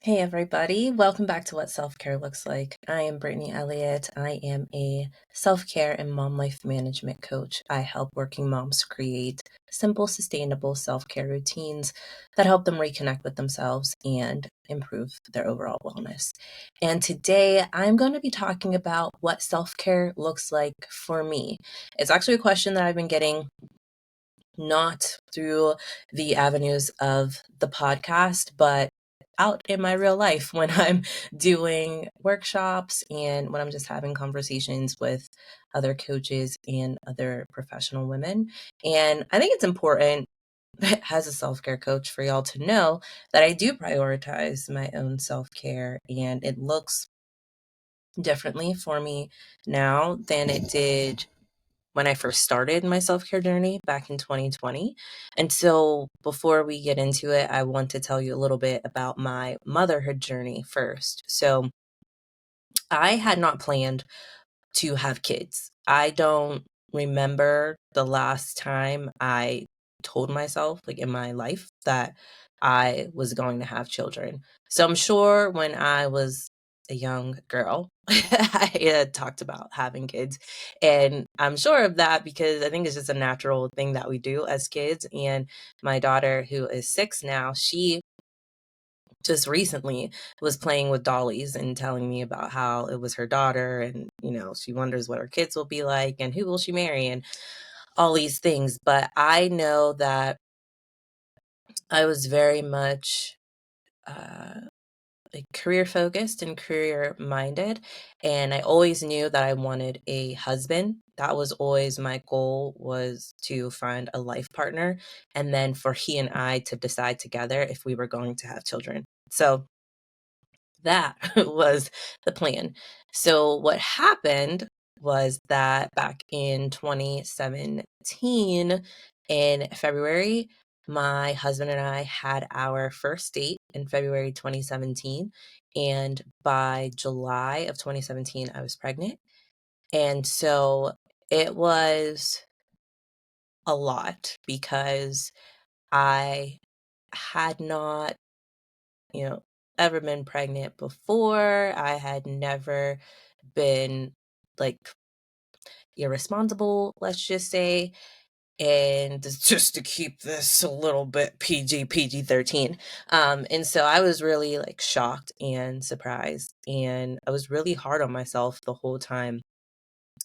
Hey everybody, welcome back to What Self-Care Looks Like. I am Brittany Elliott. I am a self-care and mom life management coach. I help working moms create simple, sustainable self-care routines that help them reconnect with themselves and improve their overall wellness. And today I'm going to be talking about what self-care looks like for me. It's actually a question that I've been getting not through the avenues of the podcast, but out in my real life when I'm doing workshops and when I'm just having conversations with other coaches and other professional women. And I think it's important as a self care coach for y'all to know that I do prioritize my own self care, and it looks differently for me now than it did when I first started my self care journey back in 2020. And so, before we get into it, I want to tell you a little bit about my motherhood journey first. So, I had not planned to have kids. I don't remember the last time I told myself, like in my life, that I was going to have children. So I'm sure when I was a young girl, I had talked about having kids. And I'm sure of that because I think it's just a natural thing that we do as kids. And my daughter, who is 6 now, she just recently was playing with dollies and telling me about how it was her daughter, and she wonders what her kids will be like and who will she marry and all these things. But I know that I was very much uh like career focused and career minded, and I always knew that I wanted a husband. That was always my goal, was to find a life partner, and then for he and I to decide together if we were going to have children. So that was the plan. So what happened was that back in 2017, in February, my husband and I had our first date in February 2017. And by July of 2017, I was pregnant. And so it was a lot because I had not you know, ever been pregnant before. I had never been like irresponsible, let's just say. And just to keep this a little bit PG 13. And so I was really like shocked and surprised. And I was really hard on myself the whole time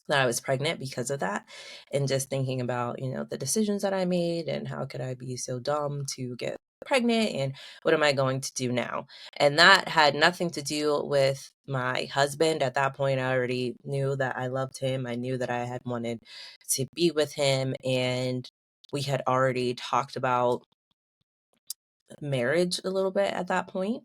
that I was pregnant because of that. And just thinking about, the decisions that I made and how could I be so dumb to get pregnant and what am I going to do now? And that had nothing to do with my husband. At that point, I already knew that I loved him. I knew that I had wanted to be with him. And we had already talked about marriage a little bit at that point,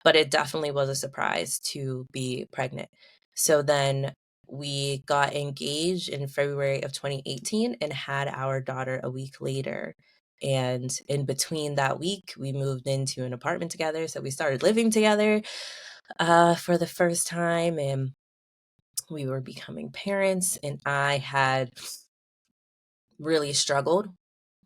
but it definitely was a surprise to be pregnant. So then we got engaged in February of 2018 and had our daughter a week later. And in between that week, we moved into an apartment together. So we started living together for the first time, and we were becoming parents. And I had really struggled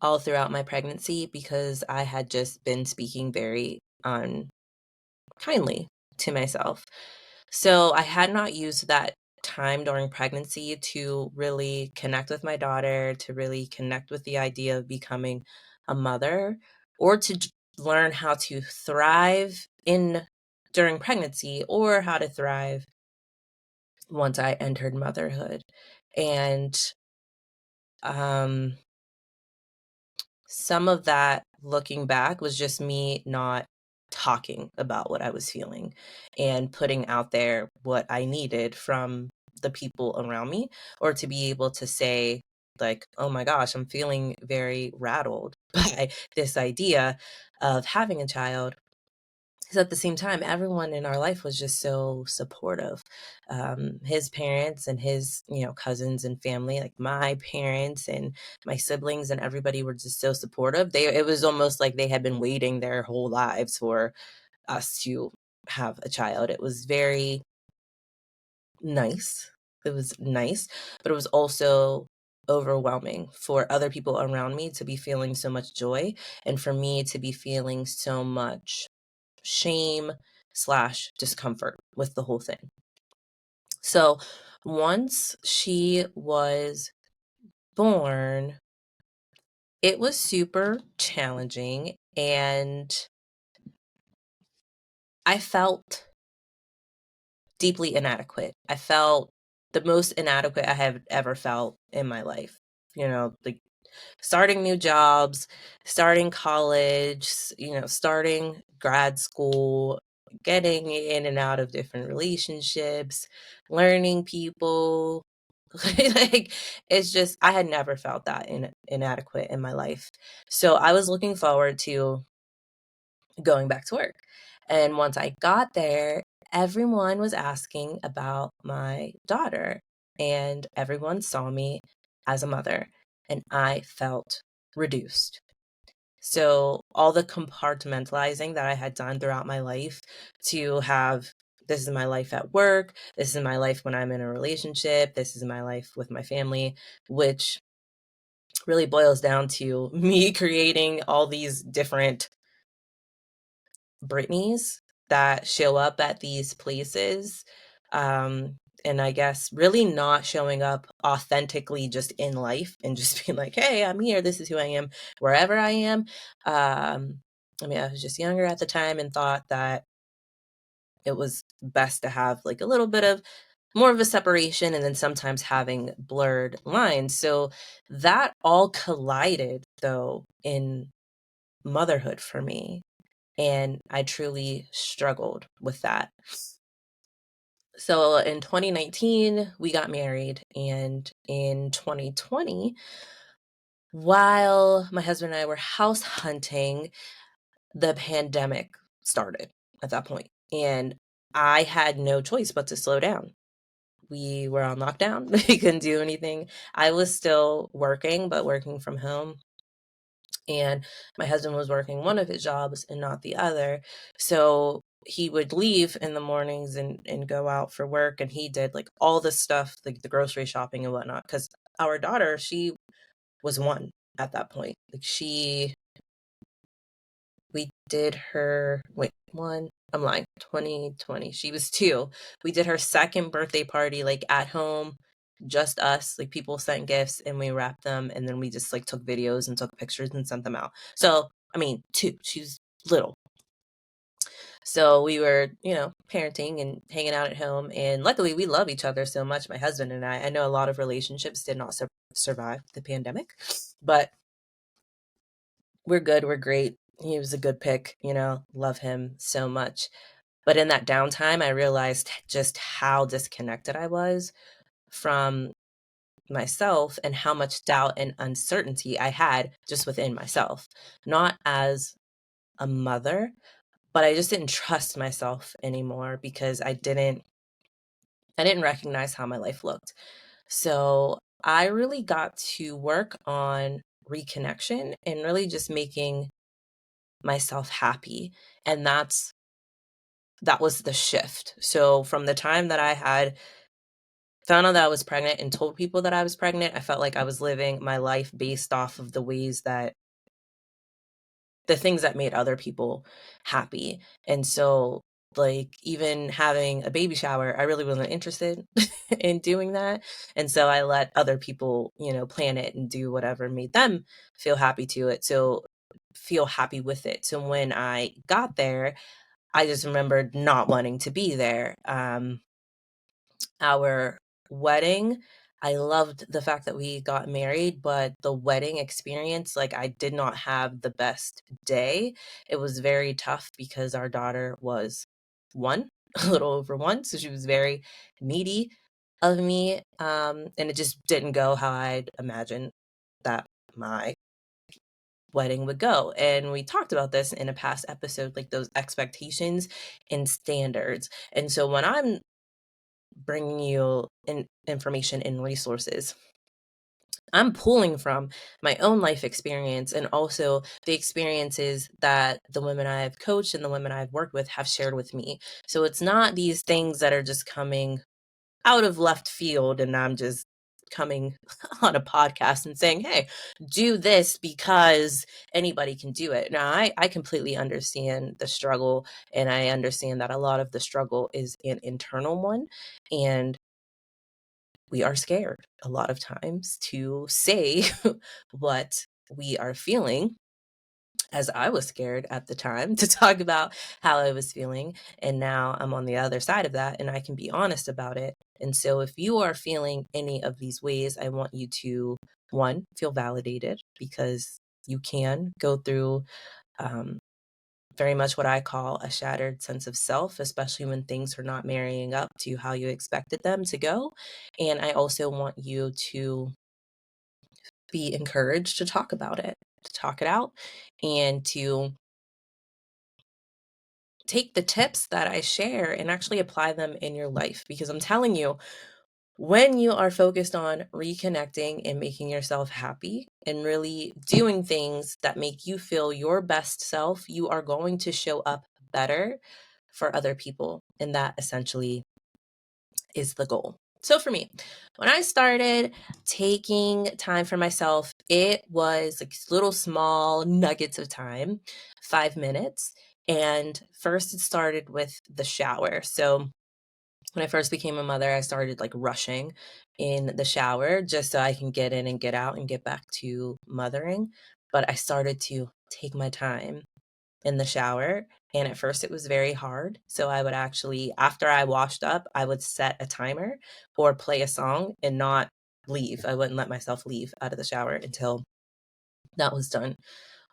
all throughout my pregnancy because I had just been speaking very kindly to myself. So I had not used that time during pregnancy to really connect with my daughter, to really connect with the idea of becoming a mother, or to learn how to thrive in during pregnancy or how to thrive once I entered motherhood. And um some of that, looking back, was just me not talking about what I was feeling and putting out there what I needed from the people around me, or to be able to say, like, oh my gosh, I'm feeling very rattled by this idea of having a child. Because at the same time, everyone in our life was just so supportive. His parents and his, cousins and family, like my parents and my siblings and everybody, were just so supportive. It was almost like they had been waiting their whole lives for us to have a child. It was very nice. It was nice, but it was also overwhelming for other people around me to be feeling so much joy, and for me to be feeling so much shame / discomfort with the whole thing. So once she was born, it was super challenging, and I felt deeply inadequate. I felt the most inadequate I have ever felt in my life. Like starting new jobs, starting college, starting grad school, getting in and out of different relationships, learning people. Like, it's just, I had never felt that inadequate in my life. So I was looking forward to going back to work. And once I got there, everyone was asking about my daughter, and everyone saw me as a mother, and I felt reduced. So all the compartmentalizing that I had done throughout my life to have, this is my life at work, this is my life when I'm in a relationship, this is my life with my family, which really boils down to me creating all these different Britneys that show up at these places. And I guess really not showing up authentically just in life and just being like, hey, I'm here. This is who I am, wherever I am. I mean, I was just younger at the time and thought that it was best to have like a little bit of more of a separation, and then sometimes having blurred lines. So that all collided though in motherhood for me. And I truly struggled with that. So in 2019, we got married. And in 2020, while my husband and I were house hunting, the pandemic started at that point. And I had no choice but to slow down. We were on lockdown. We couldn't do anything. I was still working, but working from home. And my husband was working one of his jobs and not the other. So he would leave in the mornings and go out for work, and he did like all the stuff, like the grocery shopping and whatnot. Because our daughter, she was 1 at that point. Like we did her, wait, 1, I'm lying, 2020. She was 2. We did her second birthday party, like at home, just us. Like people sent gifts and we wrapped them, and then we just like took videos and took pictures and sent them out. So, I mean, 2, she's little. So we were, parenting and hanging out at home. And luckily, we love each other so much, my husband and I. I know a lot of relationships did not survive the pandemic, but we're good. We're great. He was a good pick, love him so much. But in that downtime, I realized just how disconnected I was from myself and how much doubt and uncertainty I had just within myself. Not as a mother, but I just didn't trust myself anymore because I didn't recognize how my life looked. So I really got to work on reconnection and really just making myself happy. And that was the shift. So from the time that I had found out that I was pregnant and told people that I was pregnant, I felt like I was living my life based off of the things that made other people happy. And so, like, even having a baby shower, I really wasn't interested in doing that. And so I let other people, plan it and do whatever made them feel happy to it. So feel happy with it. So when I got there, I just remembered not wanting to be there. Our wedding, I loved the fact that we got married, but the wedding experience, like, I did not have the best day. It was very tough because our daughter was 1, a little over 1, so she was very needy of me, and it just didn't go how I'd imagined that my wedding would go. And we talked about this in a past episode, like those expectations and standards. And so when I'm bringing you information and resources, I'm pulling from my own life experience and also the experiences that the women I've coached and the women I've worked with have shared with me. So it's not these things that are just coming out of left field and I'm just coming on a podcast and saying, hey, do this because anybody can do it. Now, I completely understand the struggle, and I understand that a lot of the struggle is an internal one. And we are scared a lot of times to say what we are feeling, as I was scared at the time to talk about how I was feeling. And now I'm on the other side of that and I can be honest about it. And so if you are feeling any of these ways, I want you to, one, feel validated, because you can go through um, very much what I call a shattered sense of self, especially when things are not marrying up to how you expected them to go. And I also want you to be encouraged to talk about it, to talk it out, and to take the tips that I share and actually apply them in your life. Because I'm telling you, when you are focused on reconnecting and making yourself happy and really doing things that make you feel your best self, you are going to show up better for other people. And that essentially is the goal. So for me, when I started taking time for myself, it was like little small nuggets of time, 5 minutes. And first, it started with the shower. So when I first became a mother, I started like rushing in the shower just so I can get in and get out and get back to mothering. But I started to take my time in the shower. And at first it was very hard. So I would actually, after I washed up, I would set a timer or play a song and not leave. I wouldn't let myself leave out of the shower until that was done.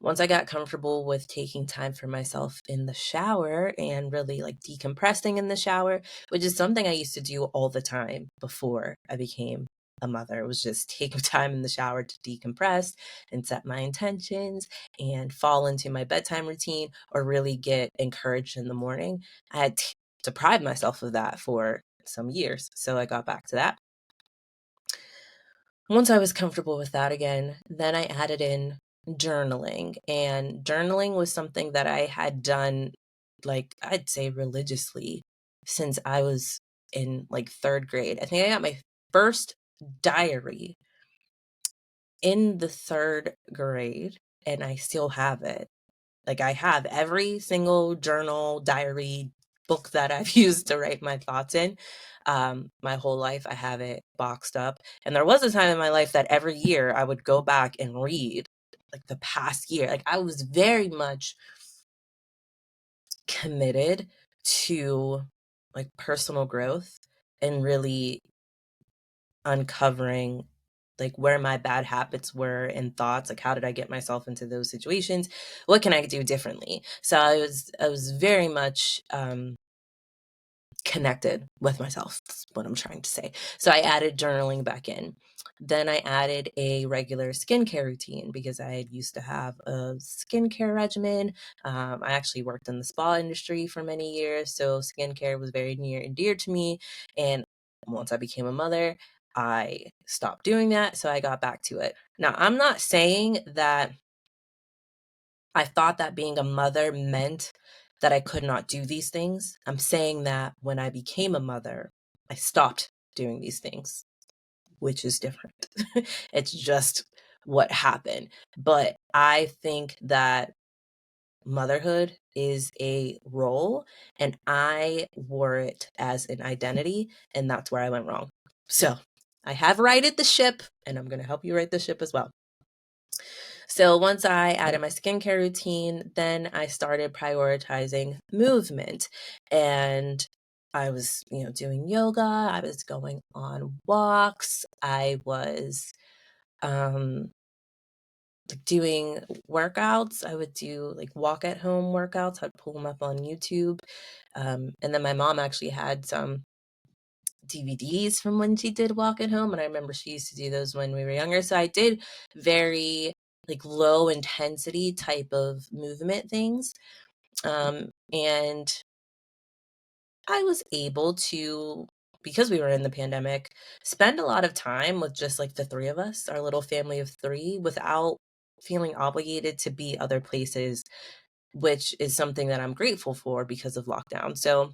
Once I got comfortable with taking time for myself in the shower and really like decompressing in the shower, which is something I used to do all the time before I became a mother, it was just take time in the shower to decompress and set my intentions and fall into my bedtime routine or really get encouraged in the morning. I had deprived myself of that for some years. So I got back to that. Once I was comfortable with that again, then I added in journaling. And journaling was something that I had done, like, I'd say religiously since I was in like third grade. I think I got my first diary in the third grade, and I still have it. Like, I have every single journal, diary, book that I've used to write my thoughts in. My whole life, I have it boxed up. And there was a time in my life that every year I would go back and read, like the past year. Like, I was very much committed to like personal growth and really uncovering like where my bad habits were and thoughts, like how did I get myself into those situations, what can I do differently. So I was very much connected with myself. That's what I'm trying to say. So I added journaling back in. Then I added a regular skincare routine because I had used to have a skincare regimen. I actually worked in the spa industry for many years, so skincare was very near and dear to me. And once I became a mother, I stopped doing that, so I got back to it. Now, I'm not saying that I thought that being a mother meant that I could not do these things. I'm saying that when I became a mother, I stopped doing these things, which is different. It's just what happened. But I think that motherhood is a role, and I wore it as an identity, and that's where I went wrong. So I have righted the ship, and I'm going to help you right the ship as well. So once I added my skincare routine, then I started prioritizing movement. And I was, doing yoga, I was going on walks, I was like doing workouts. I would do like walk at home workouts. I'd pull them up on YouTube. And then my mom actually had some DVDs from when she did walk at home. And I remember she used to do those when we were younger. So I did very like low intensity type of movement things. And I was able to, because we were in the pandemic, spend a lot of time with just like the three of us, our little family of three, without feeling obligated to be other places, which is something that I'm grateful for because of lockdown. So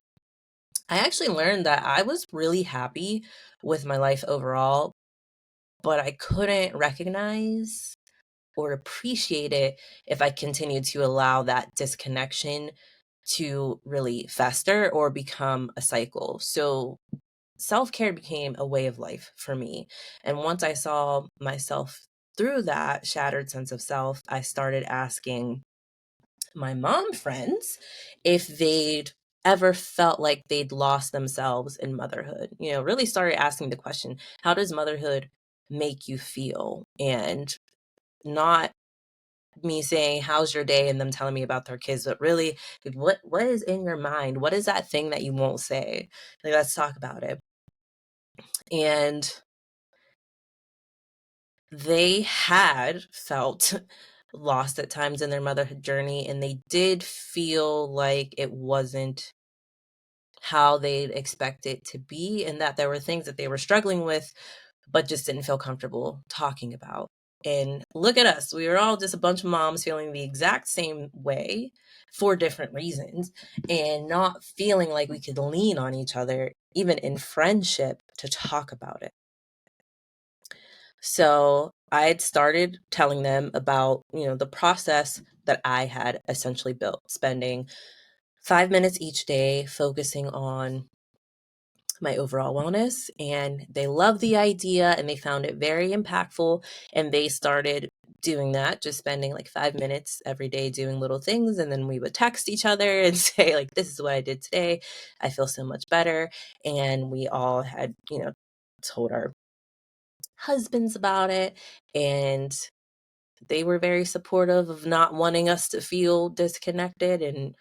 I actually learned that I was really happy with my life overall but I couldn't recognize or appreciate it if I continued to allow that disconnection to really fester or become a cycle. So self care became a way of life for me. And once I saw myself through that shattered sense of self, I started asking my mom friends if they'd ever felt like they'd lost themselves in motherhood. Really started asking the question, how does motherhood make you feel? And not me saying, how's your day? And them telling me about their kids, but really, like, what is in your mind? What is that thing that you won't say? Like, let's talk about it. And they had felt lost at times in their motherhood journey, and they did feel like it wasn't how they'd expect it to be, and that there were things that they were struggling with, but just didn't feel comfortable talking about. And look at us. We were all just a bunch of moms feeling the exact same way for different reasons and not feeling like we could lean on each other, even in friendship, to talk about it. So I had started telling them about, the process that I had essentially built, spending 5 minutes each day focusing on my overall wellness. And they loved the idea and they found it very impactful. And they started doing that, just spending like 5 minutes every day doing little things. And then we would text each other and say, like, this is what I did today. I feel so much better. And we all had, told our husbands about it. And they were very supportive of not wanting us to feel disconnected and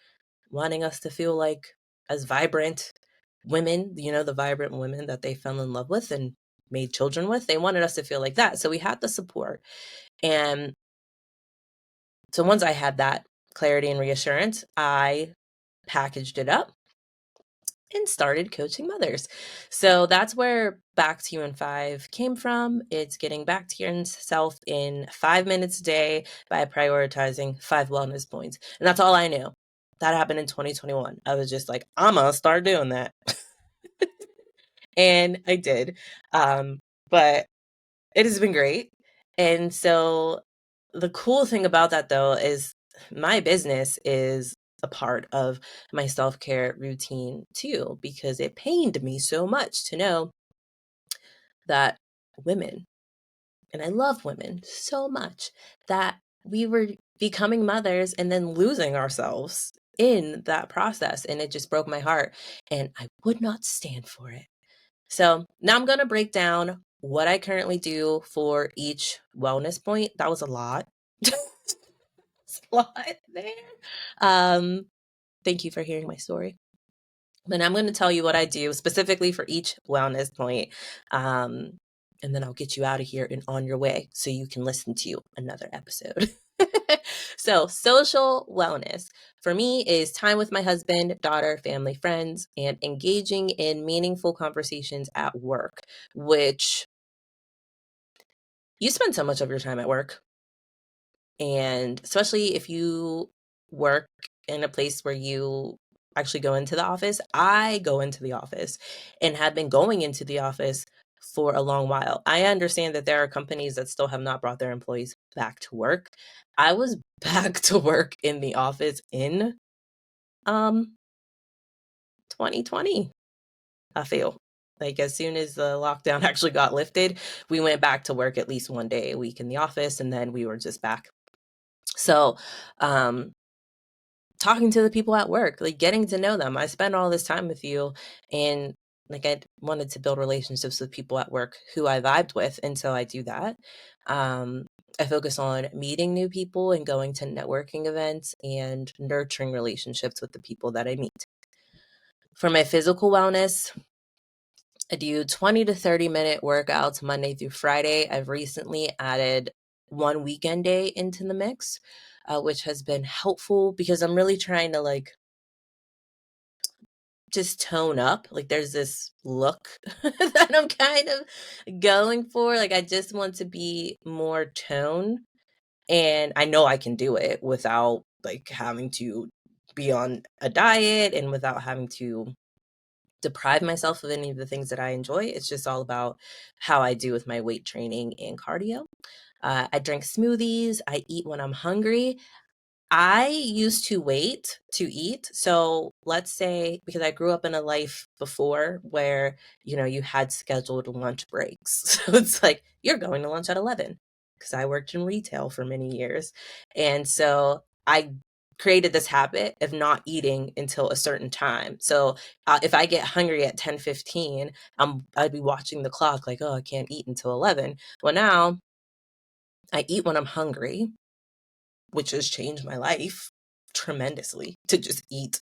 wanting us to feel like as vibrant women, the vibrant women that they fell in love with and made children with. They wanted us to feel like that. So we had the support. And so once I had that clarity and reassurance, I packaged it up and started coaching mothers. So that's where Back to You in 5 came from. It's getting back to yourself in 5 minutes a day by prioritizing 5 wellness points. And that's all I knew. That happened in 2021. I was just like, I'm going to start doing that. And I did. But it has been great. And so the cool thing about that, though, is my business is a part of my self-care routine too, because it pained me so much to know that women, and I love women so much, that we were becoming mothers and then losing ourselves in that process. And it just broke my heart. And I would not stand for it. So now I'm going to break down what I currently do for each wellness point. That was a lot. A lot there. Um, Thank you for hearing my story. But I'm going to tell you what I do specifically for each wellness point. Um, and then I'll get you out of here and on your way so you can listen to another episode. So, social wellness for me is time with my husband, daughter, family, friends, and engaging in meaningful conversations at work, which you spend so much of your time at work. And especially if you work in a place where you actually go into the office, I go into the office and have been going into the office for a long while. I understand that there are companies that still have not brought their employees back to work. I was back to work in the office in 2020. I feel like as soon as the lockdown actually got lifted, we went back to work at least one day a week in the office, and then we were just back. So, talking to the people at work, like getting to know them. I spend all this time with you, and like I wanted to build relationships with people at work who I vibed with, and so I do that. Um, I focus on meeting new people and going to networking events and nurturing relationships with the people that I meet. For my physical wellness, I do 20 to 30-minute workouts Monday through Friday. I've recently added one weekend day into the mix, which has been helpful because I'm really trying to like just tone up. Like there's this look that I'm kind of going for. Like I just want to be more tone, and I know I can do it without like having to be on a diet and without having to deprive myself of any of the things that I enjoy. It's just all about how I do with my weight training and cardio. I drink smoothies. I eat when I'm hungry. I used to wait to eat. So let's say, because I grew up in a life before where, you had scheduled lunch breaks. So it's like, you're going to lunch at 11 because I worked in retail for many years. And so I created this habit of not eating until a certain time. So if I get hungry at 10:15, I'd be watching the clock like, oh, I can't eat until 11. Well, now I eat when I'm hungry, which has changed my life tremendously to just eat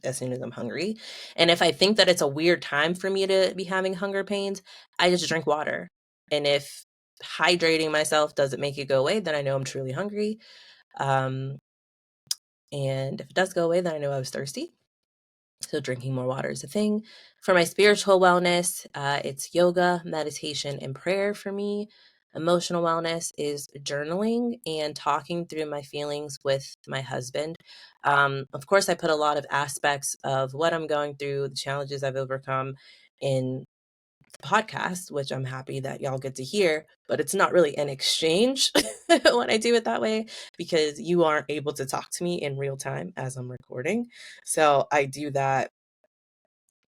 as soon as I'm hungry. And if I think that it's a weird time for me to be having hunger pains, I just drink water. And if hydrating myself doesn't make it go away, then I know I'm truly hungry. Um, and if it does go away, then I know I was thirsty. So drinking more water is a thing. For my spiritual wellness, it's yoga, meditation, and prayer for me. Emotional wellness is journaling and talking through my feelings with my husband. Of course, I put a lot of aspects of what I'm going through, the challenges I've overcome in the podcast, which I'm happy that y'all get to hear, but it's not really an exchange when I do it that way because you aren't able to talk to me in real time as I'm recording. So I do that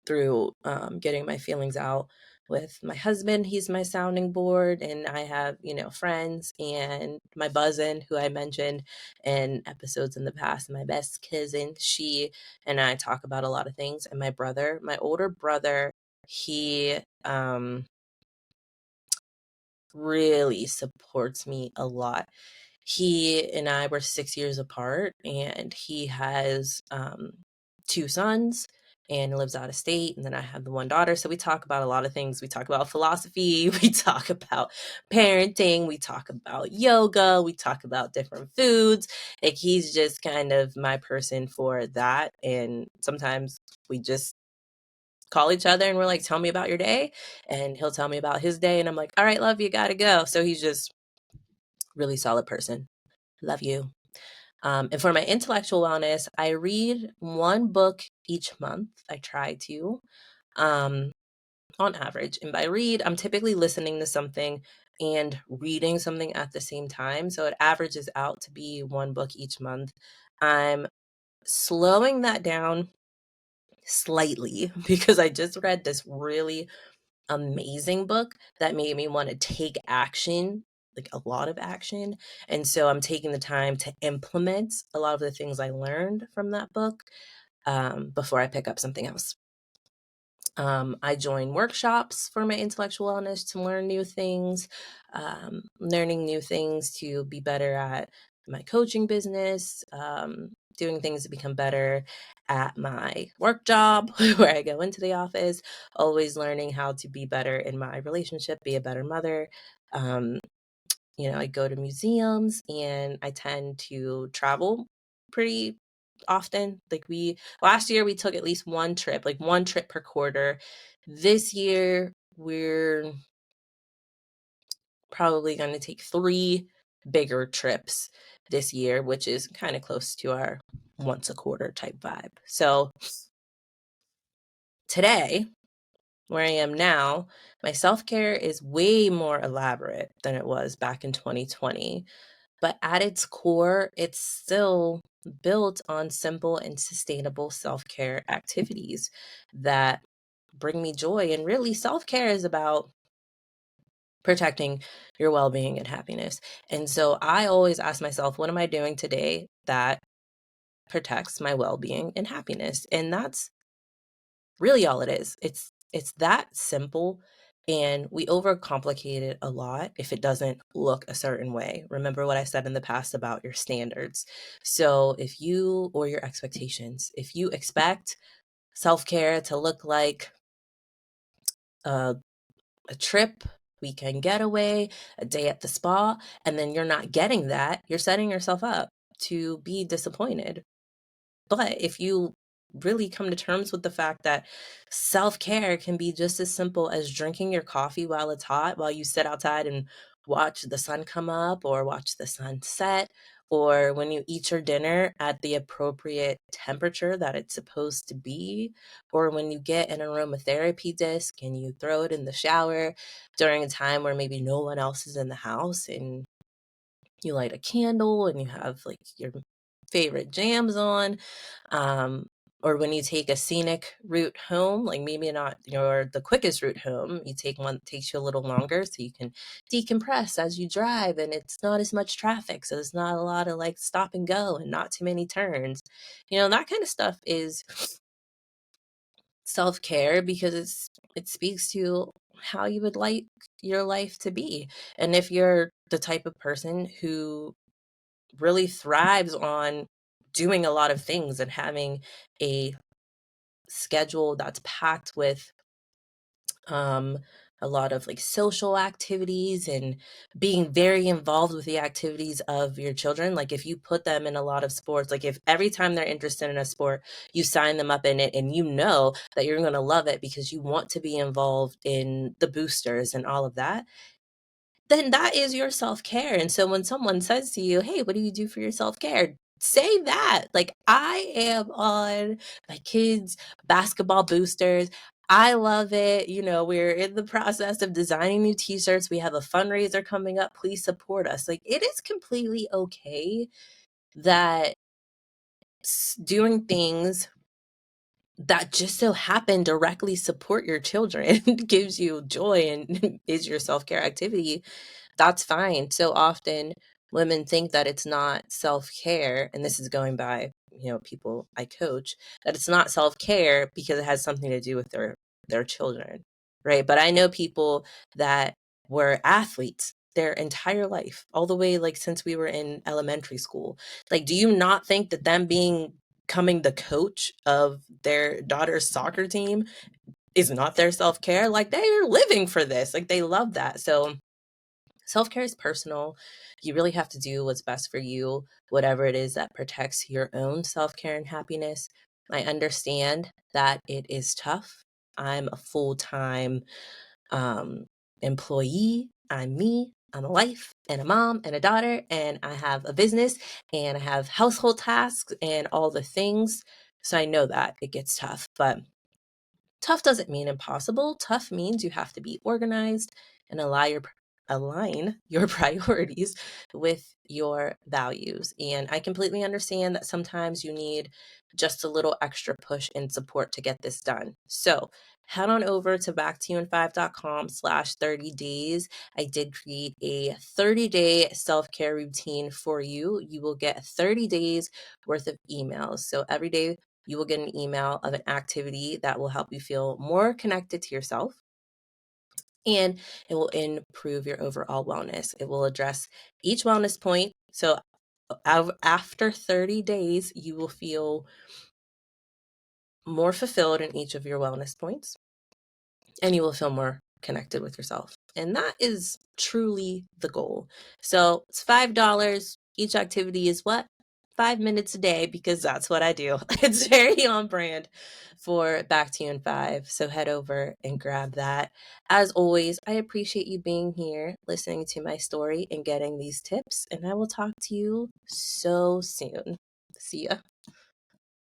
through getting my feelings out with my husband. He's my sounding board, and I have, friends and my buzzin, who I mentioned in episodes in the past, my best cousin. She and I talk about a lot of things. And my brother, my older brother, he really supports me a lot. He and I were 6 years apart, and he has two sons and lives out of state. And then I have the one daughter. So we talk about a lot of things. We talk about philosophy, we talk about parenting, we talk about yoga, we talk about different foods. Like, he's just kind of my person for that. And sometimes we just call each other and we're like, tell me about your day. And he'll tell me about his day. And I'm like, all right, love, you gotta go. So he's just really solid person. Love you. And for my intellectual wellness, I read one book each month. I try to, um, on average. And by read, I'm typically listening to something and reading something at the same time. So it averages out to be one book each month. I'm slowing that down slightly because I just read this really amazing book that made me want to take action, like a lot of action. And so I'm taking the time to implement a lot of the things I learned from that book before I pick up something else. I join workshops for my intellectual wellness to learn new things, learning new things to be better at my coaching business, doing things to become better at my work job where I go into the office, always learning how to be better in my relationship, be a better mother. Um, I go to museums and I tend to travel pretty often. Like, last year we took at least one trip, like one trip per quarter. This year we're probably going to take three bigger trips this year, which is kind of close to our once a quarter type vibe. So today, where I am now, my self-care is way more elaborate than it was back in 2020. But at its core, it's still built on simple and sustainable self-care activities that bring me joy. And really, self-care is about protecting your well-being and happiness. And so I always ask myself, what am I doing today that protects my well-being and happiness? And that's really all it is. It's that simple, and we overcomplicate it a lot if it doesn't look a certain way. Remember what I said in the past about your standards. So if you, or your expectations, if you expect self-care to look like a, a trip, weekend getaway, a day at the spa, and then you're not getting that, you're setting yourself up to be disappointed. But if you really come to terms with the fact that self-care can be just as simple as drinking your coffee while it's hot, while you sit outside and watch the sun come up or watch the sun set, or when you eat your dinner at the appropriate temperature that it's supposed to be, or when you get an aromatherapy disc and you throw it in the shower during a time where maybe no one else is in the house, and you light a candle and you have like your favorite jams on, um, or when you take a scenic route home, like maybe not your the quickest route home, you take one that takes you a little longer so you can decompress as you drive and it's not as much traffic, so there's not a lot of like stop and go and not too many turns. That kind of stuff is self-care because it speaks to how you would like your life to be. And if you're the type of person who really thrives on doing a lot of things and having a schedule that's packed with um a lot of like social activities and being very involved with the activities of your children, like if you put them in a lot of sports, like if every time they're interested in a sport you sign them up in it and you know that you're going to love it because you want to be involved in the boosters and all of that, then that is your self-care. And so when someone says to you, "Hey, what do you do for your self-care?" Say that. Like, I am on my kids' basketball boosters. I love it. We're in the process of designing new t-shirts. We have a fundraiser coming up. Please support us. Like, it is completely okay that doing things that just so happen directly support your children gives you joy and is your self-care activity. That's fine. So often women think that it's not self-care, and this is going by, people I coach, that it's not self-care because it has something to do with their children, right? But I know people that were athletes their entire life, all the way like since we were in elementary school. Like, do you not think that them becoming the coach of their daughter's soccer team is not their self-care? Like, they're living for this. Like, they love that. So self-care is personal. You really have to do what's best for you, whatever it is that protects your own self-care and happiness. I understand that it is tough. I'm a full-time um, employee. I'm me. I'm a wife and a mom and a daughter, and I have a business and I have household tasks and all the things. So I know that it gets tough, but tough doesn't mean impossible. Tough means you have to be organized and align your priorities with your values. And I completely understand that sometimes you need just a little extra push and support to get this done. So head on over to backtiyouin5.com/30 days. I did create a 30-day self-care routine for you. You will get 30 days worth of emails. So every day you will get an email of an activity that will help you feel more connected to yourself, and it will improve your overall wellness. It will address each wellness point. So after 30 days, you will feel more fulfilled in each of your wellness points, and you will feel more connected with yourself. And that is truly the goal. So it's $5. Each activity is what? 5 minutes a day, because that's what I do. It's very on brand for Back to You in 5. So head over and grab that. As always, I appreciate you being here, listening to my story and getting these tips. And I will talk to you so soon. See ya.